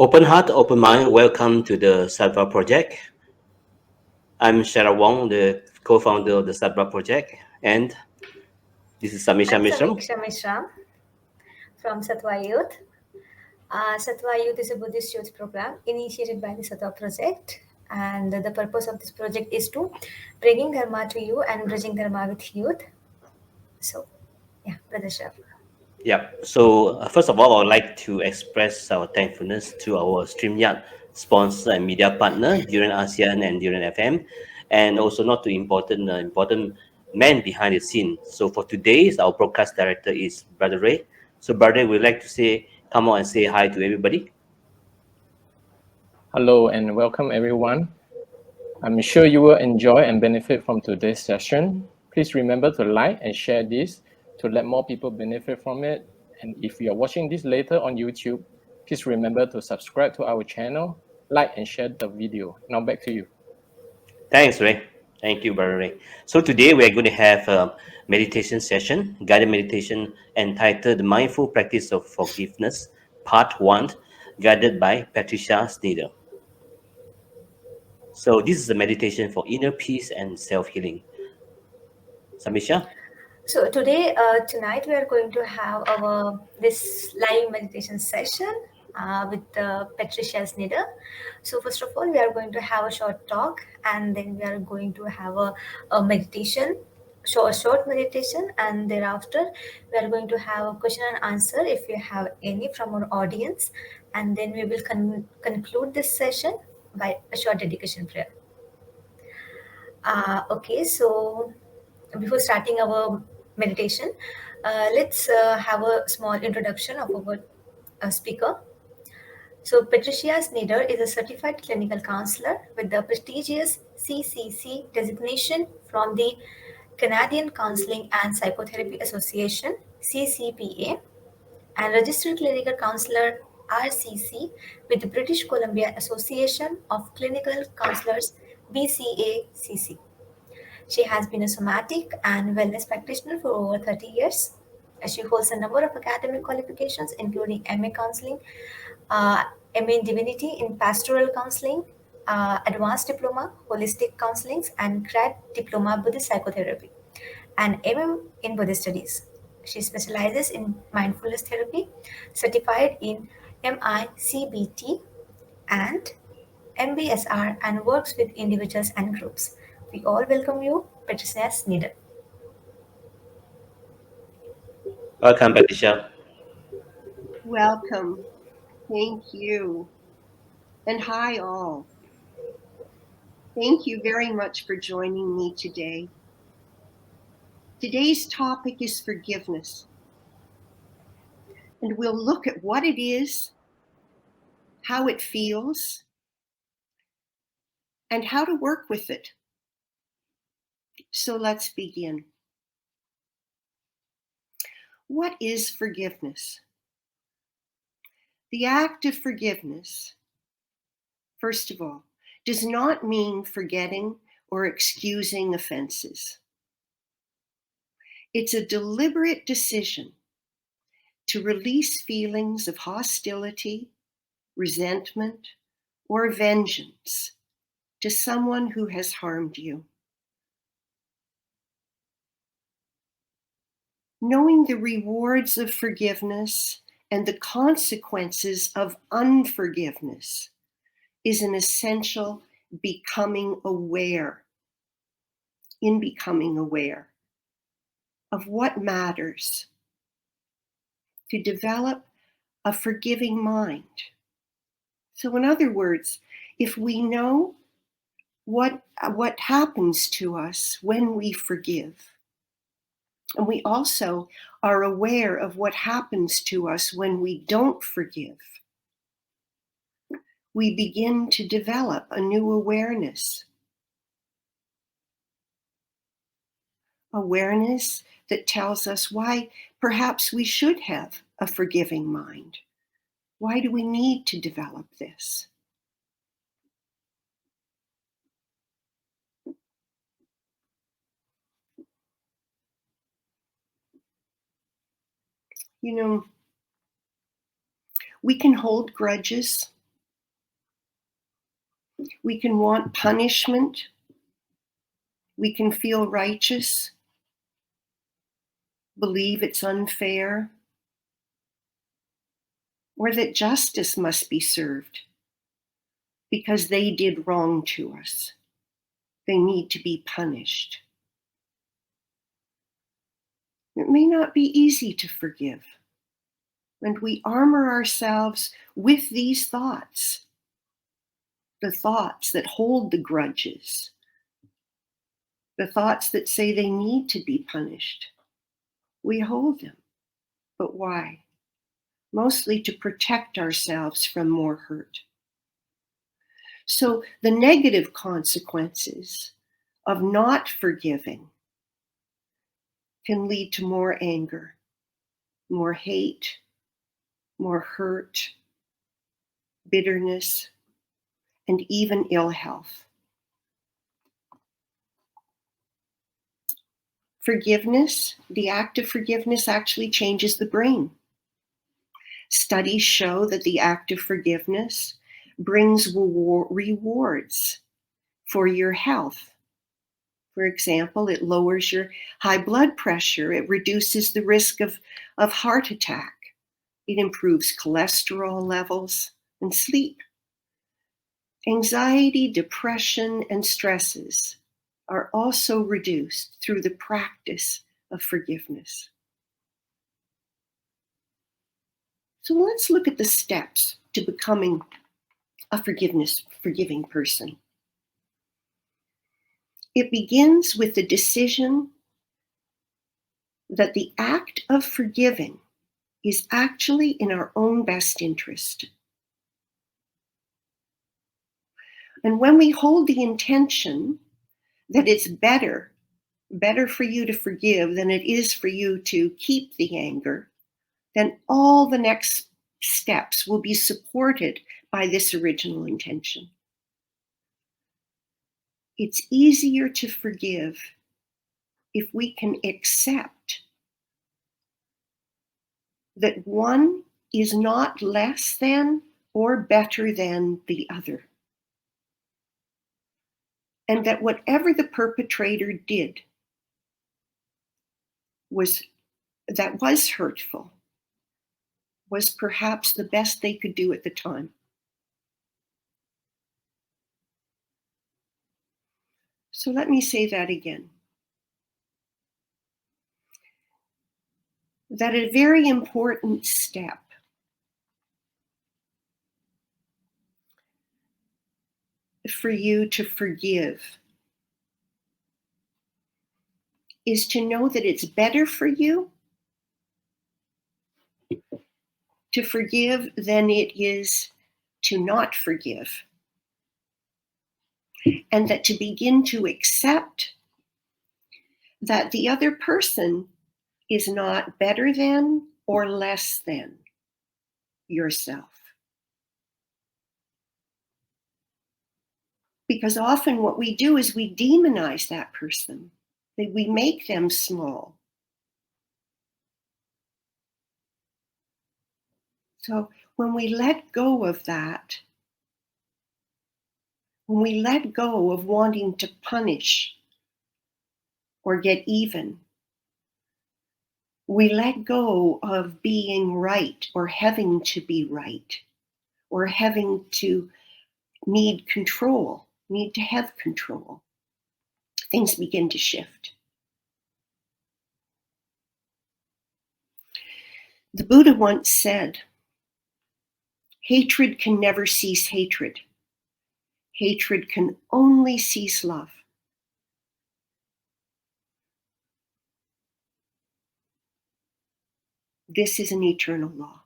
Open heart, open mind. Welcome to the Sadhva Project. I'm Shara Wong, the co-founder of the Sadhva Project, and this is Samisha I'm Mishram. Samiksha Mishra from Sattva Youth. Sattva Youth is a Buddhist youth program initiated by the Sattva Project, and the purpose of this project is to bringing Dharma to you and bridging Dharma with youth. So, yeah, Brother Shah. Yeah. So first of all, I would like to express our thankfulness to our StreamYard sponsor and media partner, Duran ASEAN and Duran FM, and also not too important man behind the scene. So for today, our broadcast director is Brother Ray. So Brother Ray would like to come on and say hi to everybody. Hello and welcome everyone. I'm sure you will enjoy and benefit from today's session. Please remember to like and share this to let more people benefit from it. And if you are watching this later on YouTube, please remember to subscribe to our channel, like and share the video. Now back to you. Thanks, Ray. Thank you, Brother Ray. So today we are going to have a meditation session, guided meditation entitled Mindful Practice of Forgiveness, Part 1, guided by Patricia Snider. So this is a meditation for inner peace and self-healing. Samisha? So tonight we are going to have our this live meditation session with Patricia Snider. So first of all, we are going to have a short talk, and then we are going to have a meditation, short meditation, and thereafter we are going to have a question and answer if you have any from our audience, and then we will conclude this session by a short dedication prayer. Okay, so before starting our meditation, let's have a small introduction of our speaker. So, Patricia Snider is a certified clinical counselor with the prestigious CCC designation from the Canadian Counseling and Psychotherapy Association, CCPA, and registered clinical counselor RCC with the British Columbia Association of Clinical Counselors, BCACC. She has been a somatic and wellness practitioner for over 30 years. She holds a number of academic qualifications, including MA Counseling, uh, MA in Divinity in Pastoral Counseling, Advanced Diploma, Holistic Counseling, and Grad Diploma Buddhist Psychotherapy, and MM in Buddhist Studies. She specializes in mindfulness therapy, certified in MICBT and MBSR, and works with individuals and groups. We all welcome you, Patricia Snider. Welcome, Patricia. Welcome. Thank you. And hi, all. Thank you very much for joining me today. Today's topic is forgiveness. And we'll look at what it is, how it feels, and how to work with it. So let's begin. What is forgiveness? The act of forgiveness, first of all, does not mean forgetting or excusing offenses. It's a deliberate decision to release feelings of hostility, resentment, or vengeance to someone who has harmed you. Knowing the rewards of forgiveness and the consequences of unforgiveness is an essential becoming aware of what matters to develop a forgiving mind. So in other words, if we know what happens to us when we forgive, and we also are aware of what happens to us when we don't forgive, we begin to develop a new awareness. Awareness that tells us why perhaps we should have a forgiving mind. Why do we need to develop this? You know, we can hold grudges We can want punishment. We can feel righteous, believe it's unfair, or that justice must be served because they did wrong to us. They need to be punished. It may not be easy to forgive, and we armor ourselves with these thoughts, the thoughts that hold the grudges, the thoughts that say they need to be punished. We hold them. But why? Mostly to protect ourselves from more hurt. So the negative consequences of not forgiving can lead to more anger, more hate, more hurt, bitterness, and even ill health. Forgiveness, the act of forgiveness actually changes the brain. Studies show that the act of forgiveness brings rewards for your health. For example, it lowers your high blood pressure. It reduces the risk of heart attack. It improves cholesterol levels and sleep. Anxiety, depression, and stresses are also reduced through the practice of forgiveness. So let's look at the steps to becoming a forgiving person. It begins with the decision that the act of forgiving is actually in our own best interest. And when we hold the intention that it's better for you to forgive than it is for you to keep the anger, then all the next steps will be supported by this original intention. It's easier to forgive if we can accept that one is not less than or better than the other. And that whatever the perpetrator did was hurtful, was perhaps the best they could do at the time. So let me say that again. That a very important step for you to forgive is to know that it's better for you to forgive than it is to not forgive. And that to begin to accept that the other person is not better than or less than yourself. Because often what we do is we demonize that person, that we make them small. So when we let go of that, when we let go of wanting to punish or get even, we let go of being right or having to be right or having to need to have control. Things begin to shift. The Buddha once said, hatred can never cease hatred. Hatred can only cease love. This is an eternal law.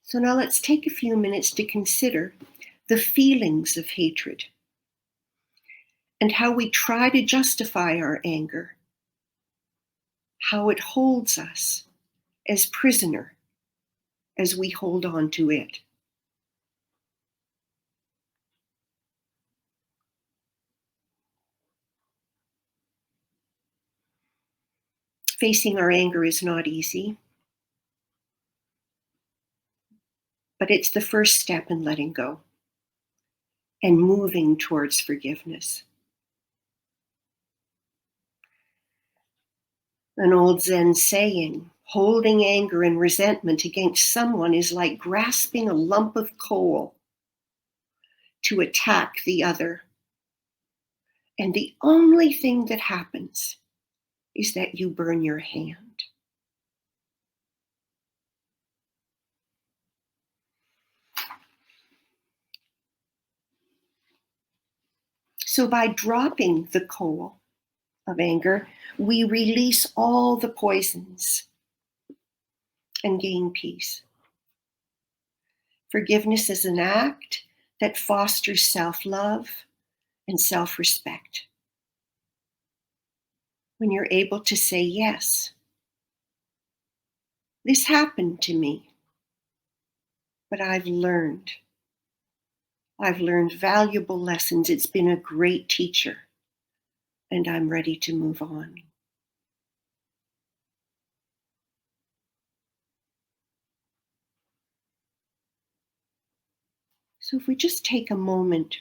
So now let's take a few minutes to consider the feelings of hatred and how we try to justify our anger, how it holds us as prisoner as we hold on to it. Facing our anger is not easy. but it's the first step in letting go and moving towards forgiveness. An old Zen saying, holding anger and resentment against someone is like grasping a lump of coal to attack the other. And the only thing that happens is that you burn your hand. So by dropping the coal of anger, we release all the poisons and gain peace. Forgiveness is an act that fosters self-love and self-respect. When you're able to say, yes, this happened to me, but I've learned valuable lessons. It's been a great teacher, and I'm ready to move on. So if we just take a moment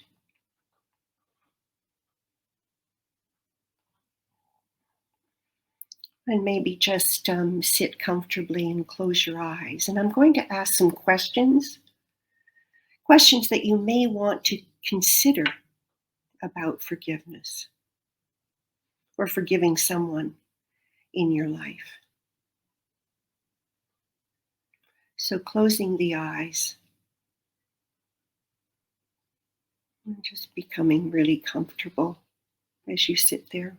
and maybe just sit comfortably and close your eyes. And I'm going to ask some questions that you may want to consider about forgiveness or forgiving someone in your life. So closing the eyes and just becoming really comfortable as you sit there.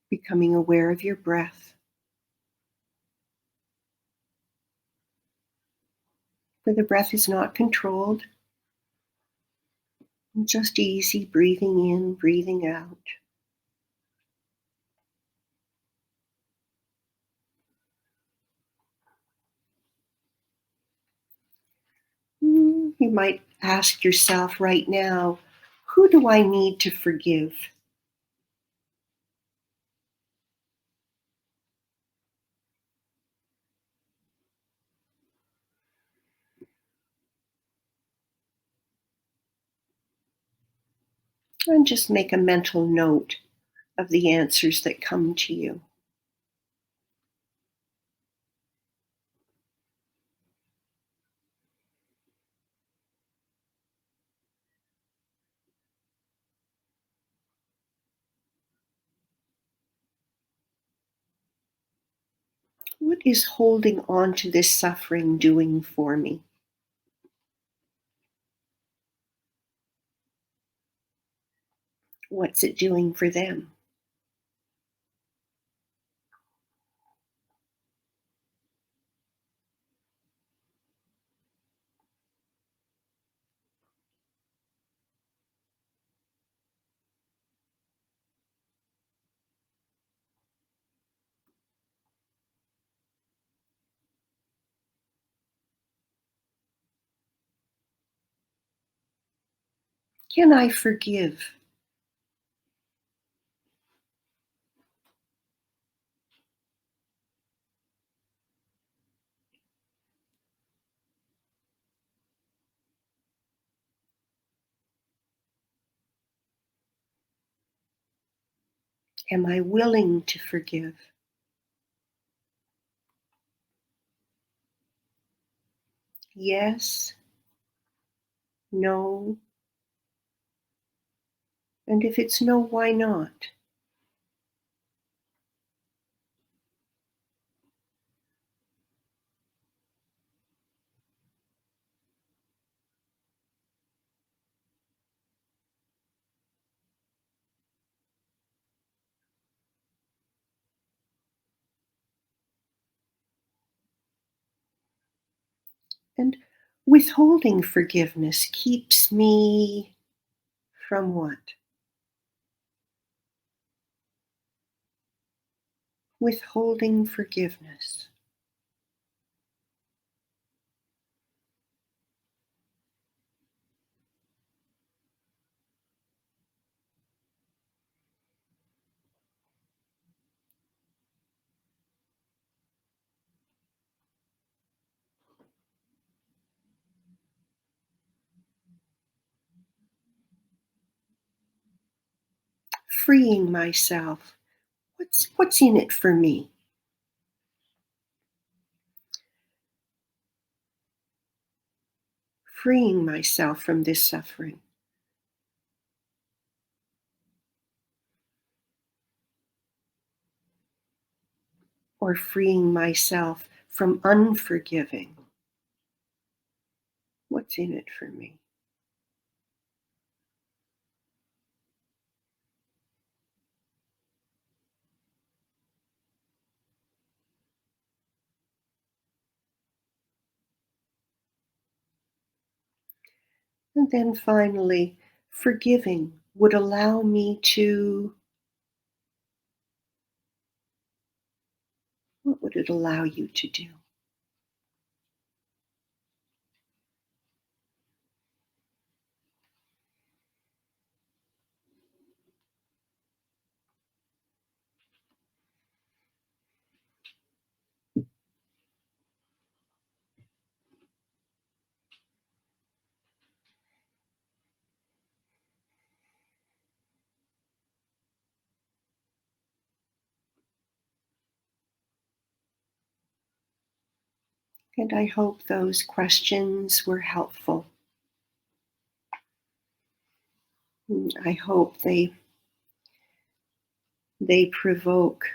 Becoming aware of your breath. For the breath is not controlled. Just easy breathing in, breathing out. You might ask yourself right now, who do I need to forgive? And just make a mental note of the answers that come to you. What is holding on to this suffering doing for me? What's it doing for them? Can I forgive? Am I willing to forgive? Yes, no, and if it's no, why not? And withholding forgiveness keeps me from what? Withholding forgiveness. freeing myself. What's in it for me? Freeing myself from this suffering. Or freeing myself from unforgiving. What's in it for me? And then finally, forgiving would allow me to, what would it allow you to do? And I hope those questions were helpful. I hope they provoke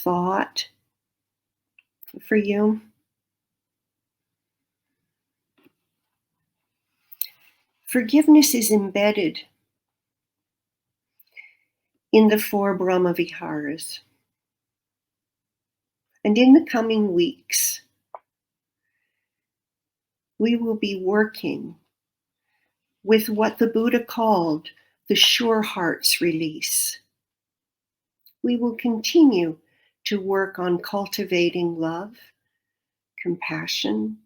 thought for you. Forgiveness is embedded in the four Brahma Viharas. And in the coming weeks, we will be working with what the Buddha called the sure heart's release. We will continue to work on cultivating love, compassion,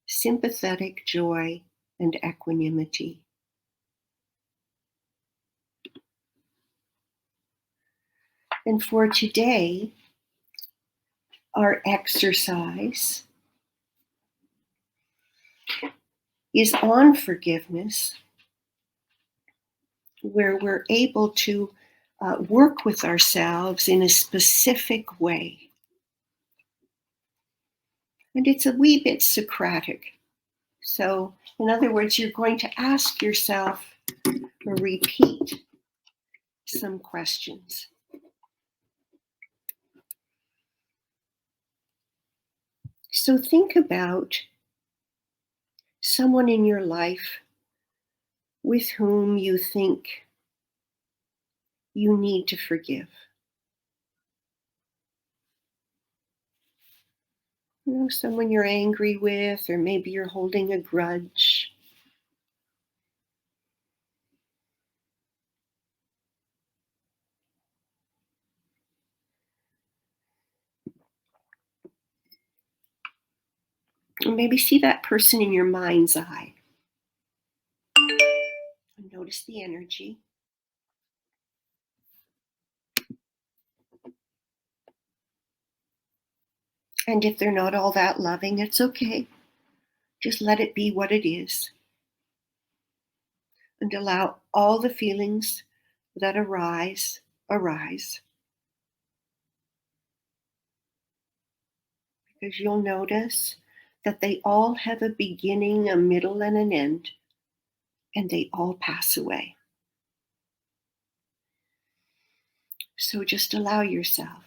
sympathetic joy, and equanimity. And for today, our exercise is on forgiveness, where we're able to work with ourselves in a specific way. And it's a wee bit Socratic. So, in other words, you're going to ask yourself or repeat some questions. So think about someone in your life with whom you think you need to forgive. You know, someone you're angry with, or maybe you're holding a grudge. Or maybe see that person in your mind's eye. And notice the energy. And if they're not all that loving, it's okay. Just let it be what it is. And allow all the feelings that arise. Because you'll notice that they all have a beginning, a middle, and an end. And they all pass away. So just allow yourself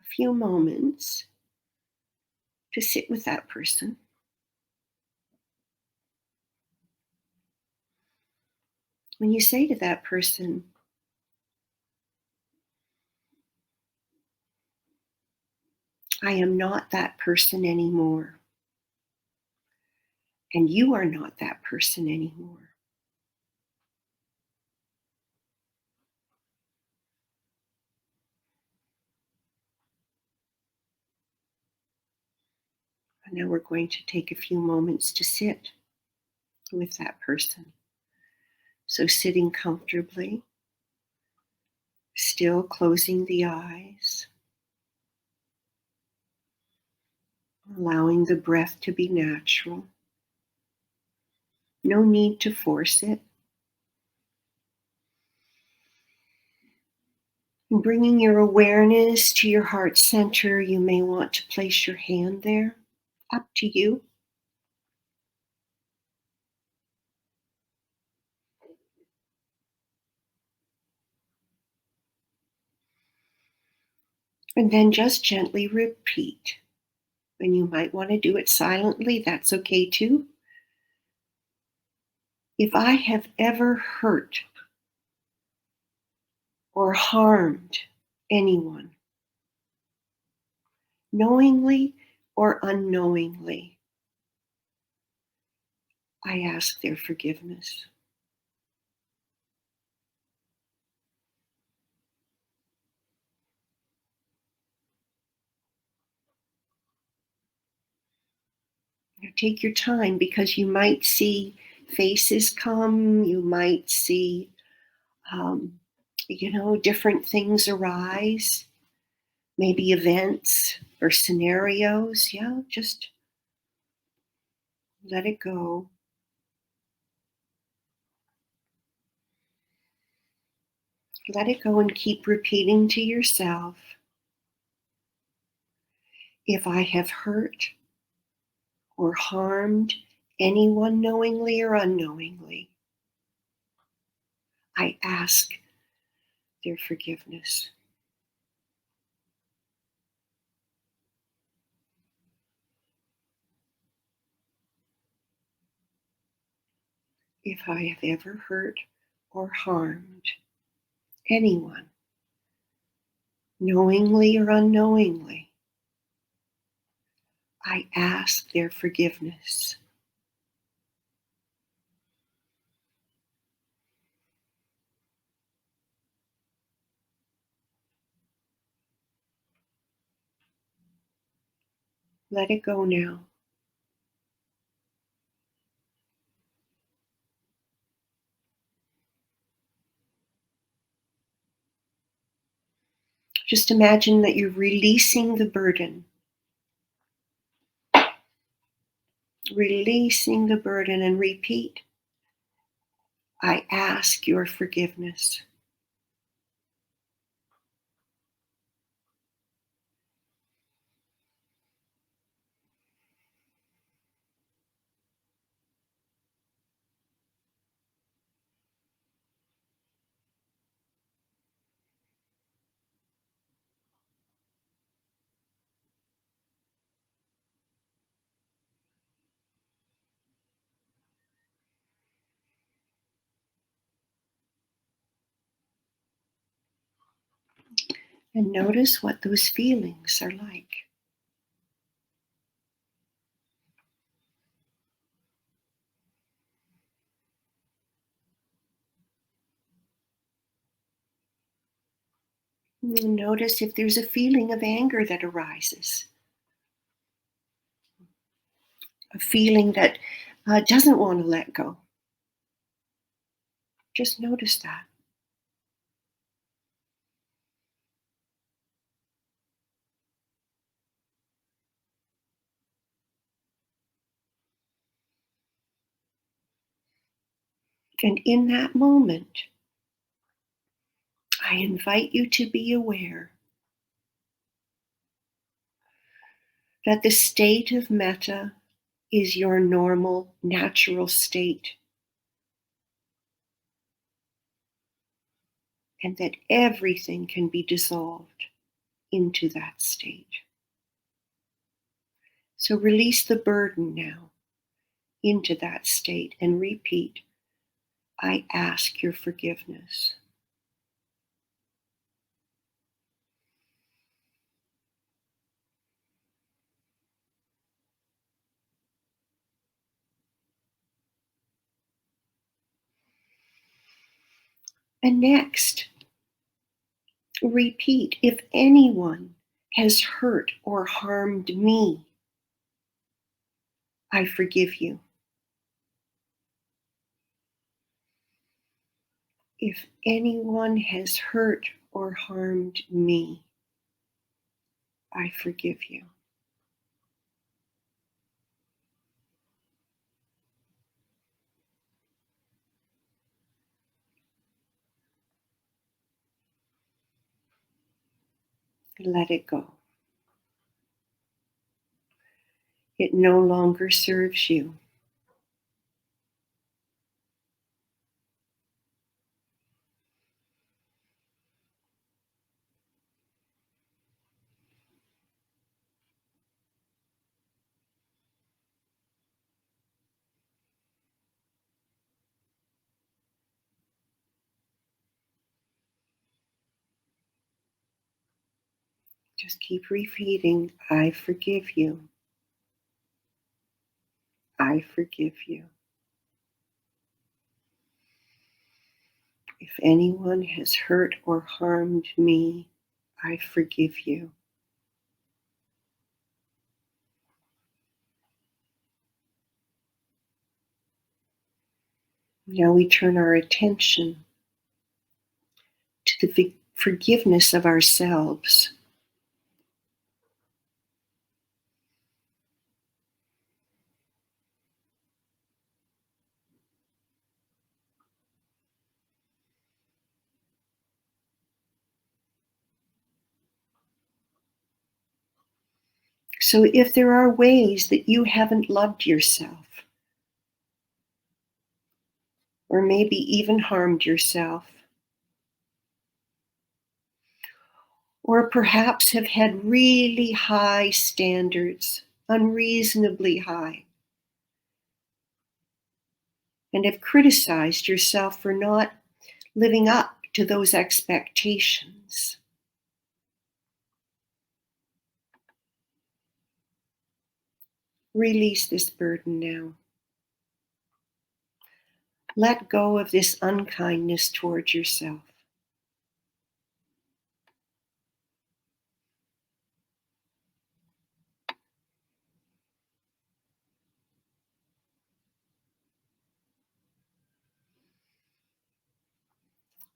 a few moments to sit with that person. When you say to that person, I am not that person anymore. And you are not that person anymore. And now we're going to take a few moments to sit with that person. So sitting comfortably, still closing the eyes, allowing the breath to be natural. No need to force it. And bringing your awareness to your heart center, you may want to place your hand there. Up to you. And then just gently repeat. And you might want to do it silently, that's okay too. If I have ever hurt or harmed anyone, knowingly or unknowingly, I ask their forgiveness. Now take your time, because you might see faces come, you might see, different things arise, maybe events or scenarios. Yeah, just let it go. Let it go and keep repeating to yourself, if I have hurt or harmed anyone knowingly or unknowingly, I ask their forgiveness. If I have ever hurt or harmed anyone, knowingly or unknowingly, I ask their forgiveness. Let it go now. Just imagine that you're releasing the burden. Releasing the burden, and repeat, I ask your forgiveness. And notice what those feelings are like. Notice if there's a feeling of anger that arises, a feeling that doesn't want to let go. Just notice that. And in that moment, I invite you to be aware that the state of metta is your normal, natural state, and that everything can be dissolved into that state. So release the burden now into that state and repeat, I ask your forgiveness. And next, repeat, if anyone has hurt or harmed me, I forgive you. If anyone has hurt or harmed me, I forgive you. let it go. It no longer serves you. Just keep repeating, I forgive you. I forgive you. If anyone has hurt or harmed me, I forgive you. Now we turn our attention to the forgiveness of ourselves. So if there are ways that you haven't loved yourself, or maybe even harmed yourself, or perhaps have had really high standards, unreasonably high, and have criticized yourself for not living up to those expectations, release this burden now. Let go of this unkindness towards yourself.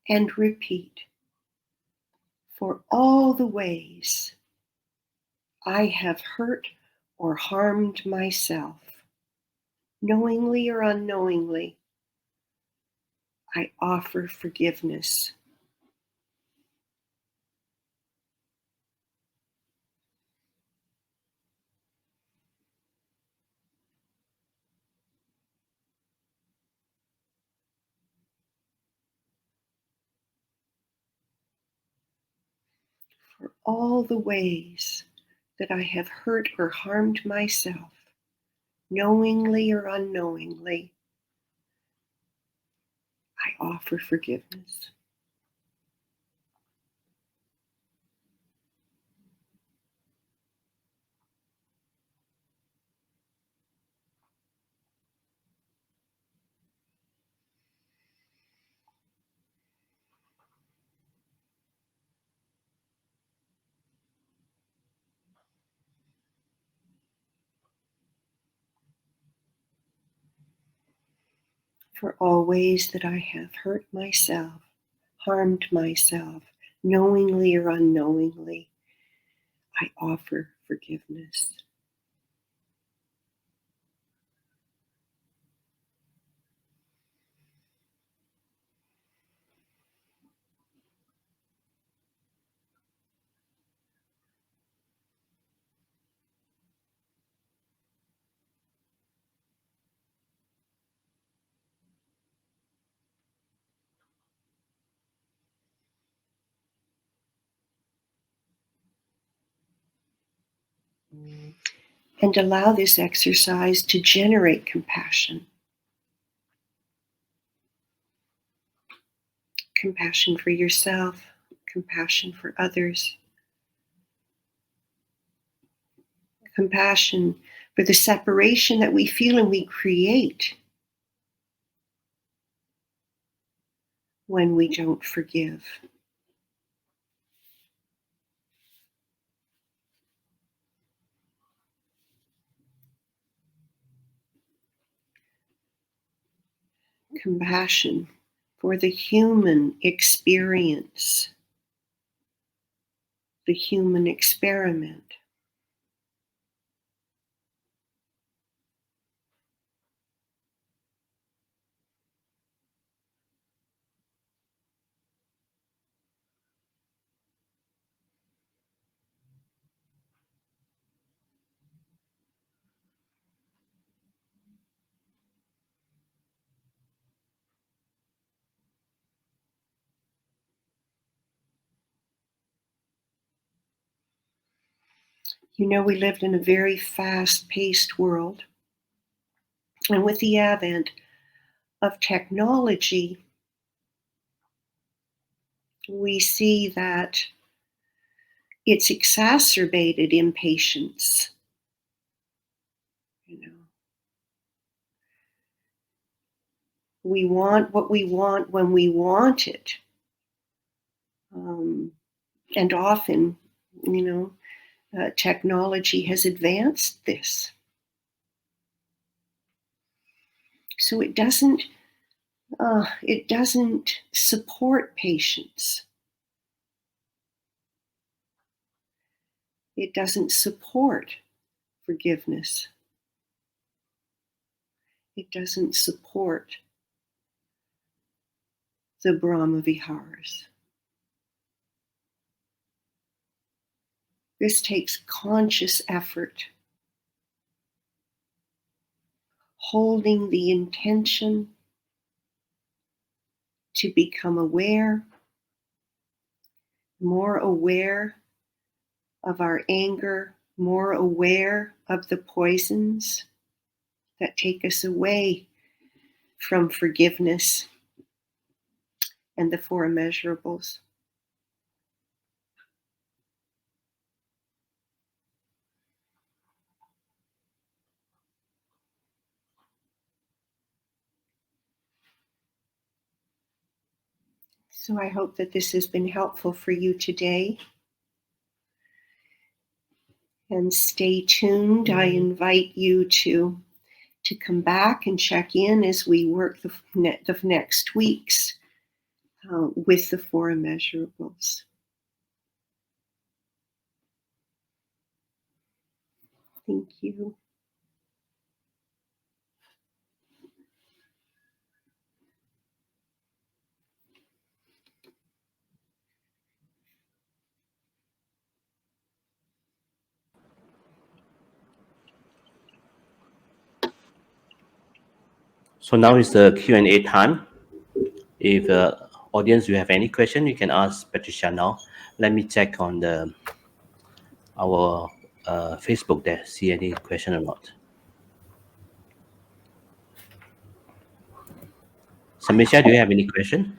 And repeat, for all the ways I have hurt or harmed myself, knowingly or unknowingly, I offer forgiveness. For all the ways that I have hurt or harmed myself, knowingly or unknowingly, I offer forgiveness. For all ways that I have hurt myself, harmed myself, knowingly or unknowingly, I offer forgiveness. And allow this exercise to generate compassion. Compassion for yourself, compassion for others, compassion for the separation that we feel and we create when we don't forgive. Compassion for the human experience, the human experiment. You know, we lived in a very fast-paced world. And with the advent of technology, we see that it's exacerbated impatience. You know, we want what we want when we want it. And often, you know, technology has advanced this. So it doesn't support patience. It doesn't support forgiveness. It doesn't support the Brahma Viharas. This takes conscious effort, holding the intention to become aware, more aware of our anger, more aware of the poisons that take us away from forgiveness and the four immeasurables. So I hope that this has been helpful for you today. And stay tuned. I invite you to come back and check in as we work the next weeks with the four immeasurables. Thank you. So now is the Q&A time. If audience, you have any question, you can ask Patricia now. Let me check on our Facebook there, see any question or not. Samisha, do you have any question?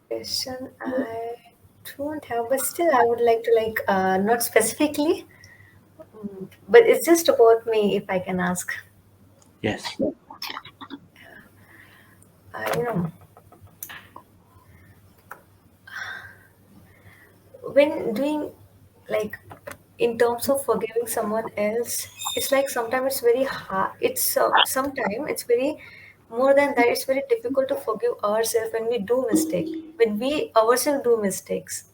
Question I don't have, but still I would like to not specifically, but it's just about me if I can ask. Yes. You know, when doing like in terms of forgiving someone else, it's like sometimes it's very hard. It's sometimes it's very more than that. It's very difficult to forgive ourselves when we do mistake, when we ourselves do mistakes,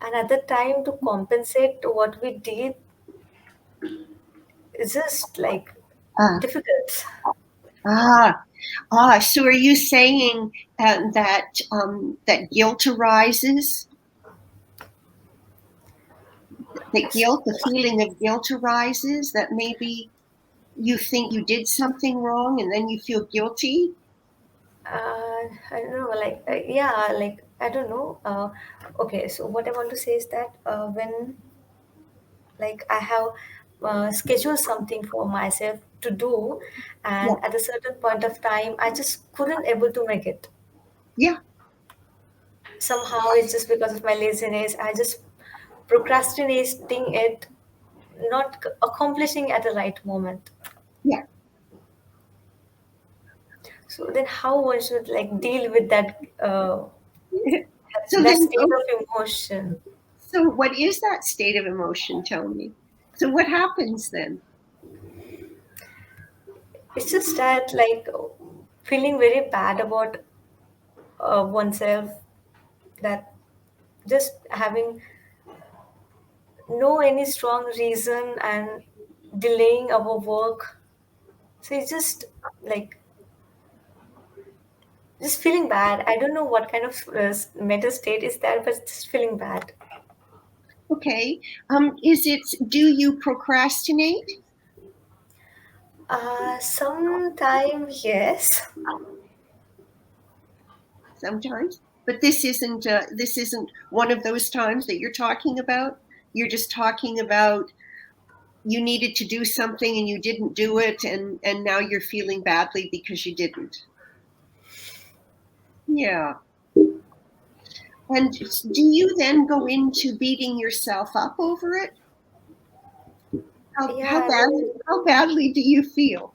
and at the time to compensate what we did is just like Ah, difficult. ah, So are you saying that guilt arises? That guilt, the feeling of guilt arises. That maybe you think you did something wrong, and then you feel guilty. I don't know, yeah, like I don't know. Okay, so what I want to say is that when like I have scheduled something for myself to do, Yeah, and at a certain point of time, I just couldn't able to make it. yeah, Somehow, it's just because of my laziness. I just procrastinating it, not accomplishing at the right moment. yeah. So then, how one should like deal with that So that then, state of emotion? so what is that state of emotion? Tell me. So what happens then? It's just that like feeling very bad about oneself, that just having no any strong reason and delaying our work. So it's just like just feeling bad. I don't know what kind of mental state is that, but just feeling bad. Okay. Is it? Do you procrastinate Sometime yes. sometimes? But this isn't one of those times that you're talking about. You're just talking about you needed to do something and you didn't do it, and now you're feeling badly because you didn't. Yeah. And do you then go into beating yourself up over it? Yeah, How badly do you feel?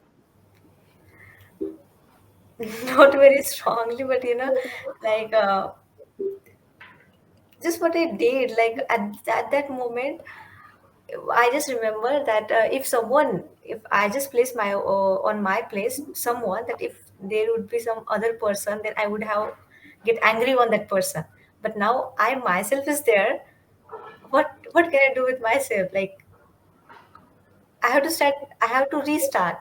not very strongly, but like just what I did, like at that moment, I just remember that if I just place my on my place someone, that if there would be some other person, then I would have get angry on that person. But now I myself is there. What can I do with myself? Like I have to start. I have to restart.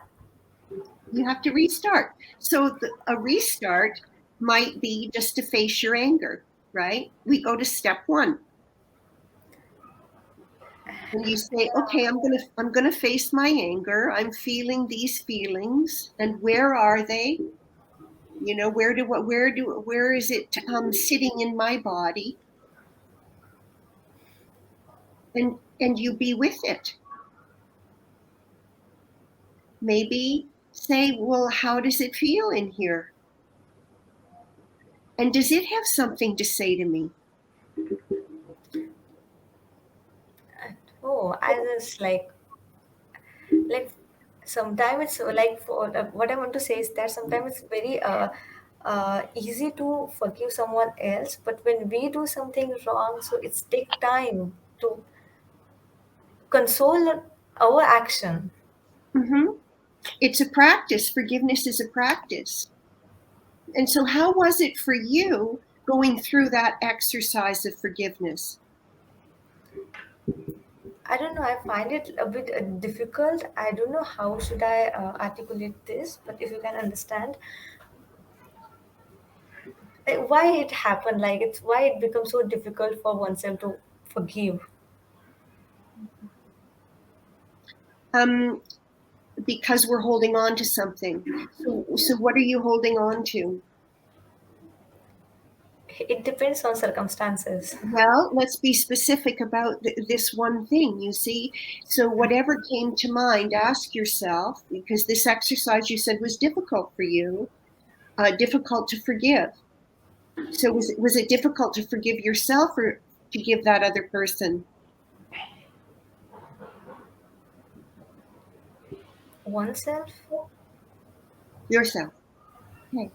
You have to restart. So a restart might be just to face your anger, right? We go to step one. And you say, okay, I'm gonna face my anger. I'm feeling these feelings, and where are they? You know, where is it sitting in my body? And you be with it. Maybe say, well, how does it feel in here? And does it have something to say to me? Oh, I just like sometimes it's like for what I want to say is that sometimes it's very easy to forgive someone else, but when we do something wrong, so it's take time to console our action. Mm-hmm. It's a practice. Forgiveness is a practice. And so, how was it for you going through that exercise of forgiveness? I don't know, I find it a bit difficult. I don't know how should I articulate this, but if you can understand, like, why it happened, like it's why it becomes so difficult for oneself to forgive. Um, because we're holding on to something. So what are you holding on to? It depends on circumstances. Well, let's be specific about this one thing, you see. So, whatever came to mind, ask yourself, because this exercise you said was difficult for you, difficult to forgive. So, was it difficult to forgive yourself or to give that other person? Oneself. Yourself. Okay.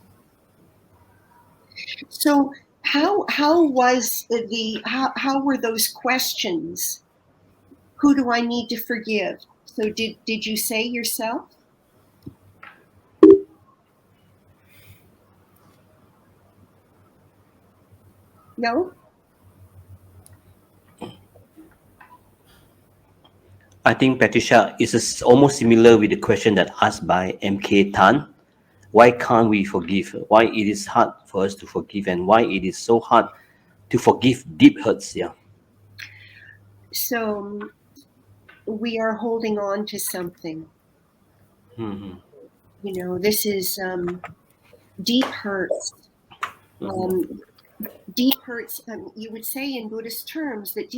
So, how were those questions? Who do I need to forgive? So, did you say yourself? No. I think, Patricia, is almost similar with the question that asked by MK Tan. Why can't we forgive? Why it is hard for us to forgive, and why it is so hard to forgive deep hurts? Yeah. So we are holding on to something. Mm-hmm. You know, this is deep hurts. Mm-hmm. Um, Deep hurts. You would say in Buddhist terms that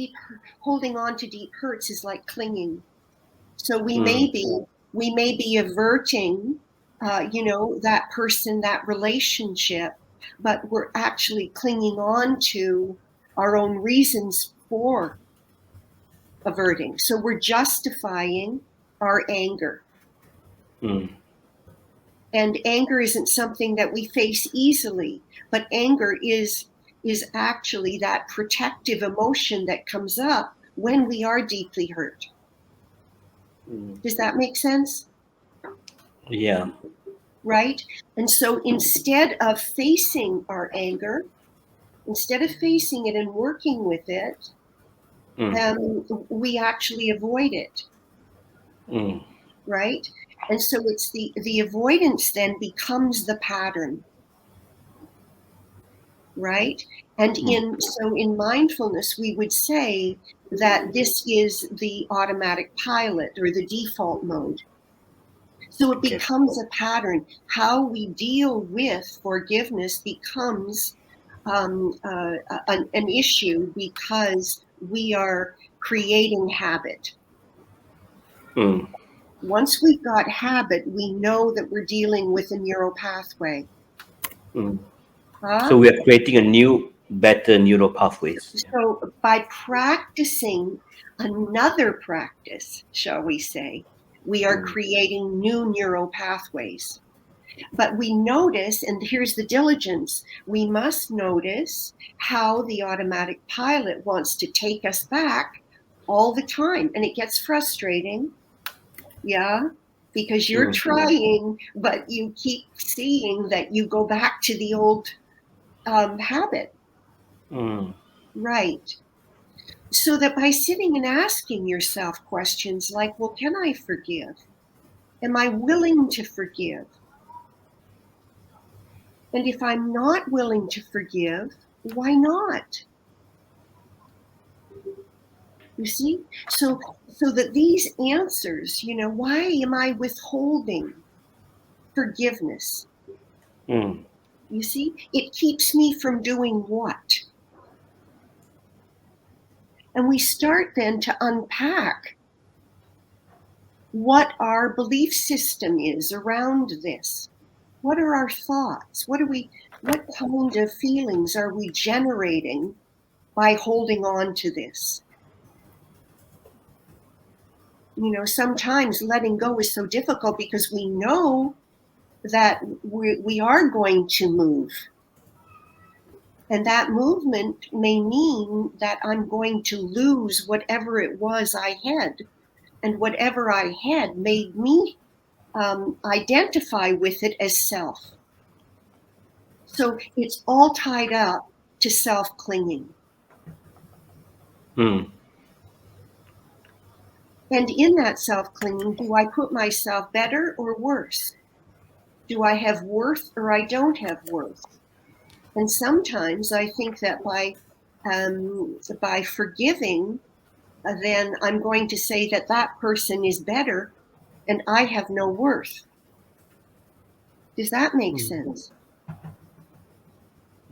holding on to deep hurts is like clinging. So we may be averting, that person, that relationship, but we're actually clinging on to our own reasons for averting. So we're justifying our anger. Mm. And anger isn't something that we face easily, but anger is actually that protective emotion that comes up when we are deeply hurt. Mm. Does that make sense? Yeah. Right? And so instead of facing our anger, instead of facing it and working with it, Mm. we actually avoid it. Mm. Right? And so it's the avoidance then becomes the pattern. Right? And Mm. in mindfulness, we would say that this is the automatic pilot or the default mode. So it Okay. becomes a pattern. How we deal with forgiveness becomes an issue because we are creating habit. Mm. Once we've got habit, we know that we're dealing with a neural pathway. Mm. Huh? So we are creating a new, better neural pathways. So by practicing another practice, shall we say, we are creating new neural pathways. But we notice, and here's the diligence, we must notice how the automatic pilot wants to take us back all the time. And it gets frustrating, yeah, because you're trying, but you keep seeing that you go back to the old habit. Mm. Right. So that by sitting and asking yourself questions like, well, can I forgive? Am I willing to forgive? And if I'm not willing to forgive, why not? You see? So that these answers, why am I withholding forgiveness? Mm. You see? It keeps me from doing what? And we start then to unpack what our belief system is around this. What are our thoughts? What kind of feelings are we generating by holding on to this? Sometimes letting go is so difficult because we know that we are going to move. And that movement may mean that I'm going to lose whatever it was I had. And whatever I had made me identify with it as self. So it's all tied up to self-clinging. Mm. And in that self-clinging, do I put myself better or worse? Do I have worth or I don't have worth? And sometimes I think that by forgiving, then I'm going to say that that person is better and I have no worth. Does that make sense?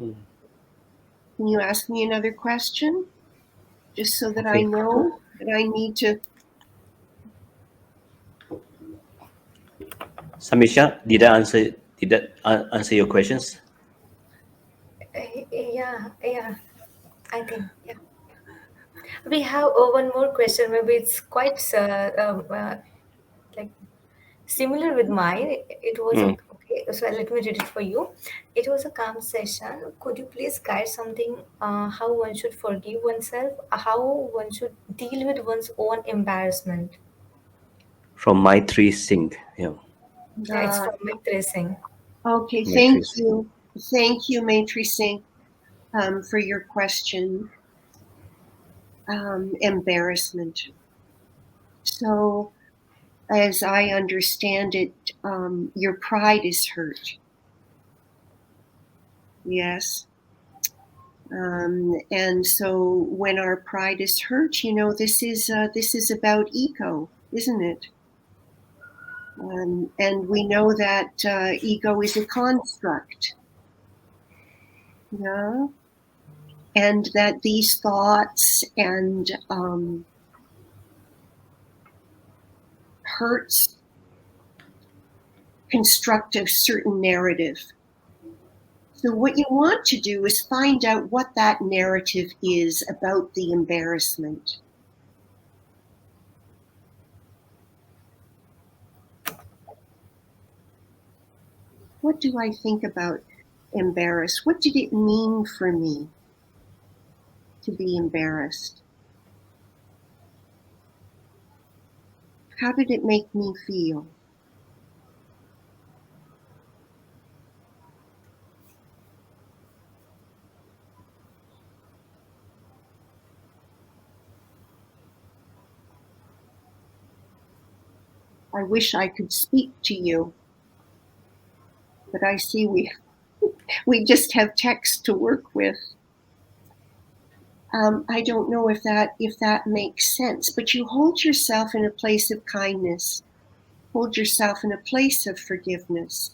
Mm. Can you ask me another question? Just so that I Okay. know that I need to. Samisha, did that answer your questions? Yeah, I think, yeah. We have one more question. Maybe it's quite like similar with mine. It was Mm. okay. So let me read it for you. It was a calm session. Could you please guide something? How one should forgive oneself? How one should deal with one's own embarrassment? From my three sing. Yeah. Yeah, it's Uh, from my tracing. okay, My three sing. thank you, Maitri, for your question. Embarrassment. So, as I understand it, your pride is hurt. Yes. And so when our pride is hurt, this is about ego, isn't it? And we know that ego is a construct, yeah, and that these thoughts and hurts construct a certain narrative. So what you want to do is find out what that narrative is about the embarrassment. What do I think about embarrassed? What did it mean for me to be embarrassed? How did it make me feel? I wish I could speak to you, but I see we just have text to work with. I don't know if that makes sense, but you hold yourself in a place of kindness, hold yourself in a place of forgiveness,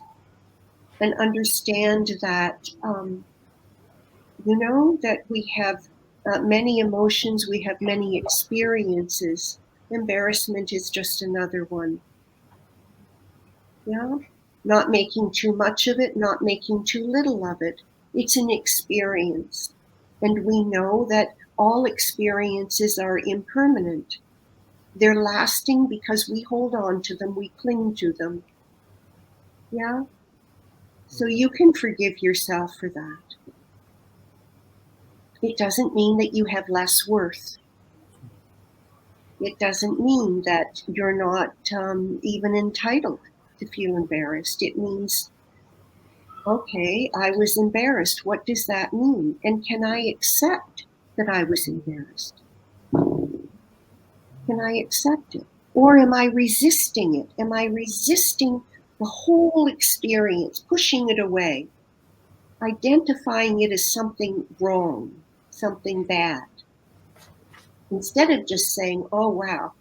and understand that You know that we have many emotions, we have many experiences. Embarrassment is just another one. Yeah, not making too much of it, not making too little of it. It's an experience. And we know that all experiences are impermanent. They're lasting because we hold on to them, we cling to them. Yeah? So you can forgive yourself for that. It doesn't mean that you have less worth. It doesn't mean that you're not even entitled to feel embarrassed. It means, okay, I was embarrassed. What does that mean? And can I accept that I was embarrassed? Can I accept it? Or am I resisting it? Am I resisting the whole experience, pushing it away, identifying it as something wrong, something bad, instead of just saying, oh, wow,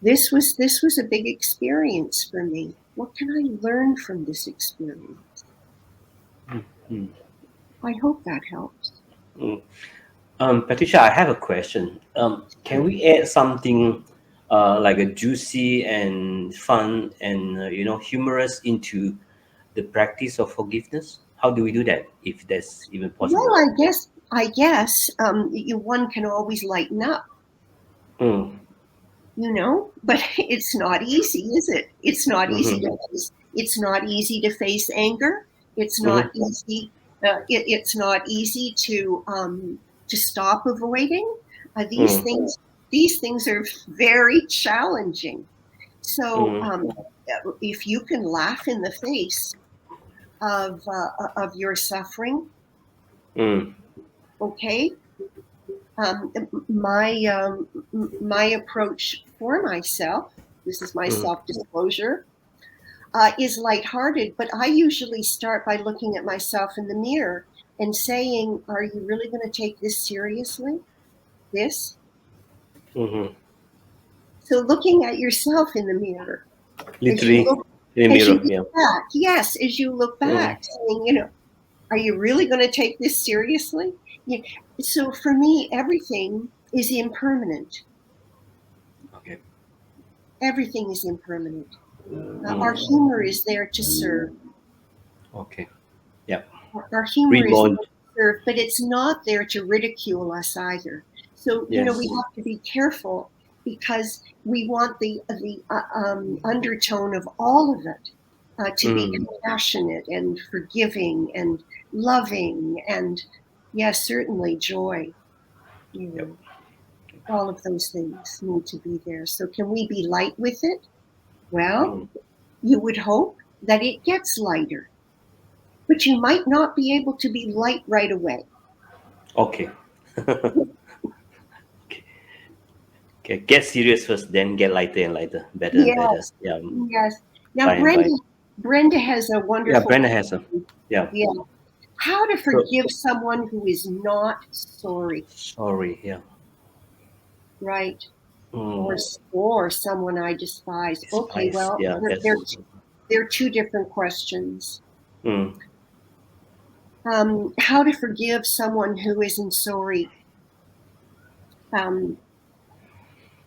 this was a big experience for me. What can I learn from this experience? Mm. I hope that helps. Mm. Patricia, I have a question. Can we add something like a juicy and fun and humorous into the practice of forgiveness? How do we do that, if that's even Well, possible? I guess one can always lighten up, Mm. but it's not easy, is it? It's not easy Mm-hmm. to face. It's not easy to face anger. It's not Mm-hmm. easy. It's not easy to stop avoiding these Mm. things. These things are very challenging. So Mm. if you can laugh in the face of your suffering, Mm. okay. Um, my approach for myself, this is my Mm. self-disclosure, is lighthearted, but I usually start by looking at myself in the mirror and saying, are you really going to take this seriously? This? Mm-hmm. So looking at yourself in the mirror, as you Literally look, in the as you mirror, look yeah. back, yes, as you look Mm. back, saying, are you really going to take this seriously? Yeah. So for me, everything is impermanent. Okay. Everything is impermanent. Our Mm. humor is there to serve. Okay. Yeah. Our humor is Reborn. there to serve, but it's not there to ridicule us either. So, we Yes. have to be careful because we want the undertone of all of it to be Mm. compassionate and forgiving and loving and, yes, certainly joy. You Yep. know, all of those things need to be there. So, can we be light with it? Well, Mm. you would hope that it gets lighter, but you might not be able to be light right away. Okay. Okay. Get serious first, then get lighter and lighter. Better and better. Yes, Yeah. yes. Now, By and by. Brenda has a Yeah, wonderful Brenda has a. question. Yeah. Yeah, how to So forgive someone who is not sorry, sorry. Yeah. right? Or Mm. or someone I despise. Okay, Spice. well, Yeah. they're That's. they're two different questions. Mm. How to forgive someone who isn't sorry? Um,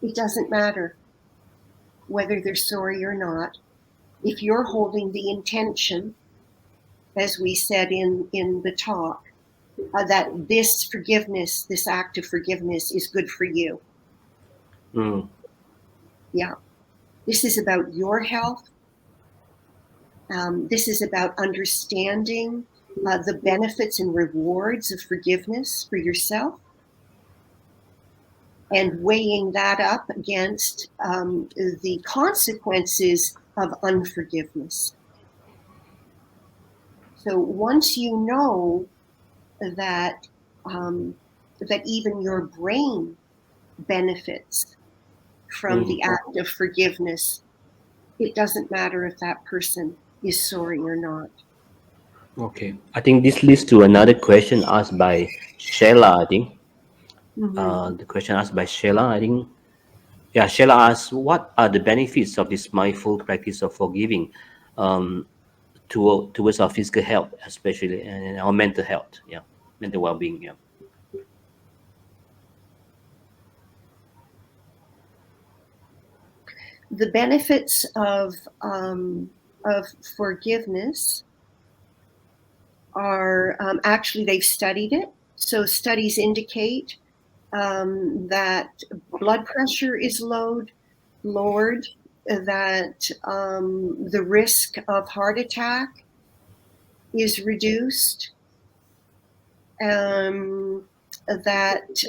it doesn't matter whether they're sorry or not. If you're holding the intention, as we said in the talk, that this forgiveness, this act of forgiveness, is good for you. Mm. Yeah, this is about your health. This is about understanding the benefits and rewards of forgiveness for yourself and weighing that up against the consequences of unforgiveness. So once you know that that even your brain benefits from Mm. the act of forgiveness, it doesn't matter if that person is sorry or not. Okay. I think this leads to another question asked by Sheila. I think. Mm-hmm. The question asked by Sheila. I think. Yeah. Sheila asks, "What are the benefits of this mindful practice of forgiving?" Um, towards our physical health, especially, and our mental health. Yeah, mental well-being. Yeah. The benefits of forgiveness are actually, they've studied it. So studies indicate that blood pressure is lowered, that the risk of heart attack is reduced, that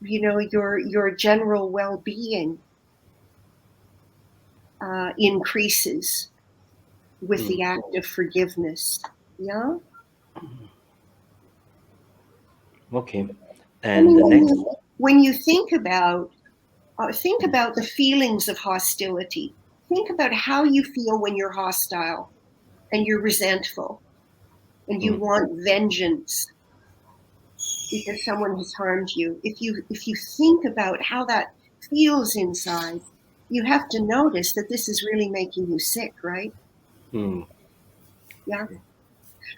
your general well-being increases with the act of forgiveness. Yeah. Okay. I And mean, the next. when you think about the feelings of hostility. Think about how you feel when you're hostile and you're resentful and you want vengeance because someone has harmed you. If you think about how that feels inside, you have to notice that this is really making you sick, right? Mm. Yeah.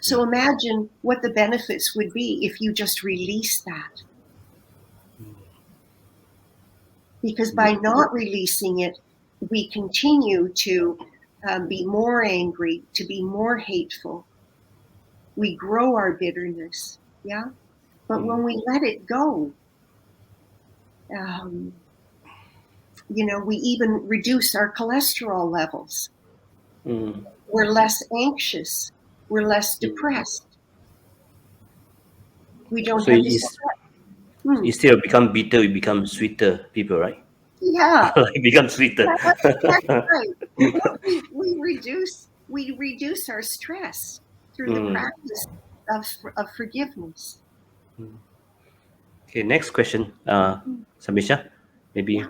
So imagine what the benefits would be if you just release that. Because by not releasing it, we continue to be more angry, to be more hateful. We grow our bitterness, yeah? But when we let it go, we even reduce our cholesterol levels. We're less anxious. We're less depressed. We don't So have this. instead of become bitter, we become sweeter people, right? Yeah, Like become sweeter. that's right. We reduce our stress through the practice of forgiveness. Okay, next question, Samisha, maybe Yeah,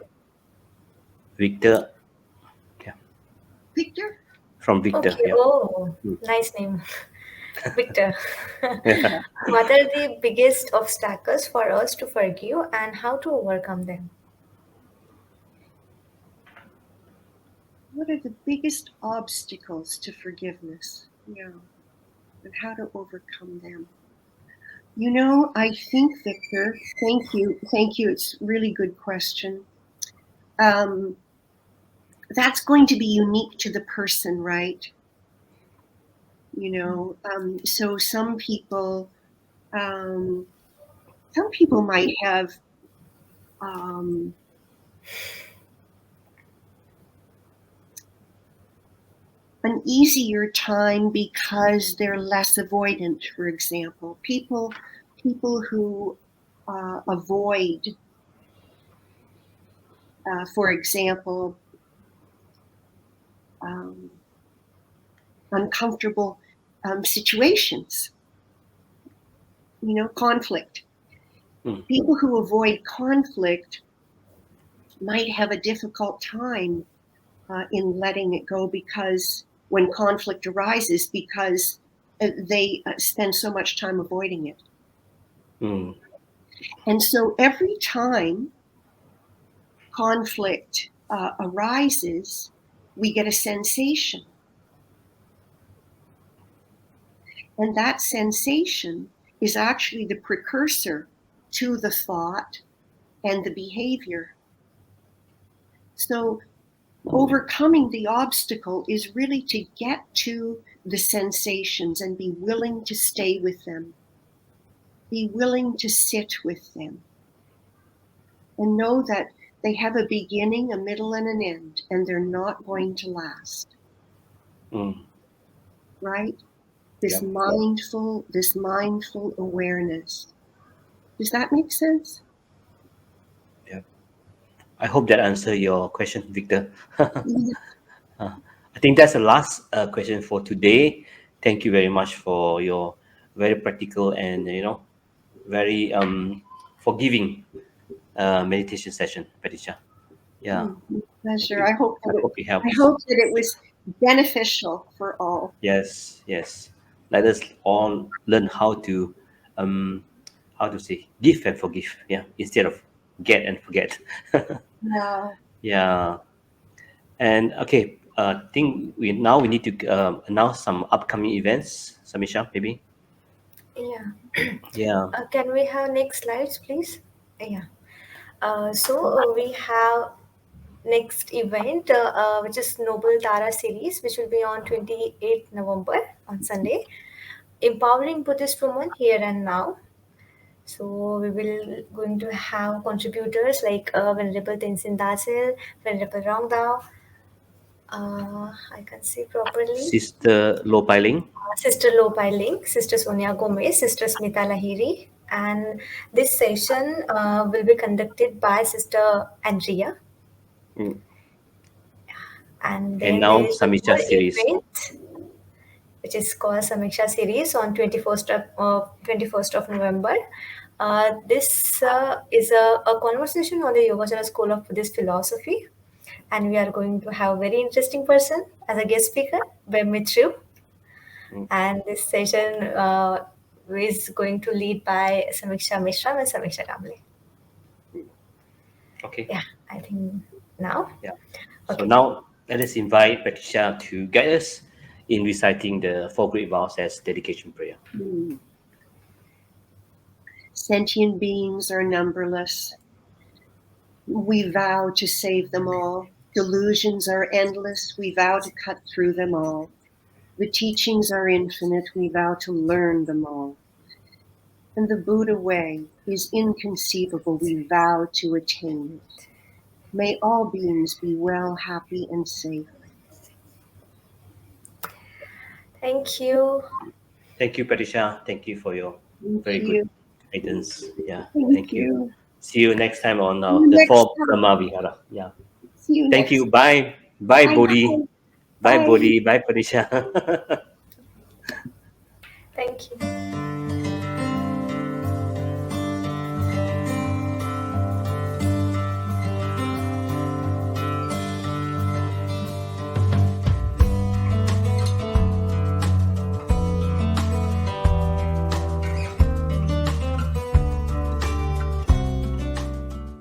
Victor. Yeah, Victor. from Victor. Okay. Yeah. Oh, nice name, Victor. Yeah. What are the biggest obstacles for us to forgive and how to overcome them? What are the biggest obstacles to forgiveness? Yeah, and how to overcome them. I think, Victor, thank you. It's a really good question. Um, that's going to be unique to the person, right? So some people might have um, an easier time because they're less avoidant. For example, people who avoid, for example, um, uncomfortable situations. Conflict. People who avoid conflict might have a difficult time in letting it go because when conflict arises, because they spend so much time avoiding it. Mm. And so every time conflict arises, we get a sensation. And that sensation is actually the precursor to the thought and the behavior. So overcoming the obstacle is really to get to the sensations and be willing to stay with them, be willing to sit with them, and know that they have a beginning, a middle, and an end, and they're not going to last. Right? This Yeah. mindful awareness. Does that make sense? Yeah. I hope that answer your question, Victor. Yeah. I think that's the last question for today. Thank you very much for your very practical and very forgiving meditation session, Patricia. Yeah, Pleasure. I hope I that hope it I helps. hope that it was beneficial for all. Yes, yes. Let us all learn um, how to say give and forgive. Yeah, instead of get and forget. Yeah. Yeah. And okay, think we need to announce some upcoming events. Samisha, maybe. Yeah. Yeah. Can we have next slides, please? Yeah. We have next event, which is Noble Tara series, which will be on 28th November on Sunday. Empowering Buddhist women here and now. So we will going to have contributors like Venerable Tenzin Dasil, Venerable Rongdao. I can see properly. Sister Lopiling. Sister Lo Pai Ling, Sister Sonia Gomez, Sister Smita Lahiri, and this session will be conducted by Sister Andrea. Mm. And And then there now is one Samisha more series. event which is called Samiksha series on 21st of November. This is a conversation on the Yogacara School of Buddhist Philosophy, and we are going to have a very interesting person as a guest speaker, Ben Mitru. Mm. And this session is going to lead by Samiksha Mishra and Samiksha Kamble. Okay. Yeah, I think now. Yeah. So Okay. now let us invite Patricia to guide us in reciting the four great vows as dedication prayer. Sentient beings are numberless. We vow to save them all. Delusions are endless. We vow to cut through them all. The teachings are infinite. We vow to learn them all. And the Buddha way is inconceivable. We vow to attain it. May all beings be well, happy, and safe. Thank you. Thank you, Patricia. Thank you for your Thank very good you. guidance. Yeah. Thank Thank you. you. See you next time on See you the next four time. Brahma Vihara. Yeah. See you Thank next you. Bye. Bye, time. Bodhi. Bye, Bye. Bodhi. Bye, Patricia. Thank you.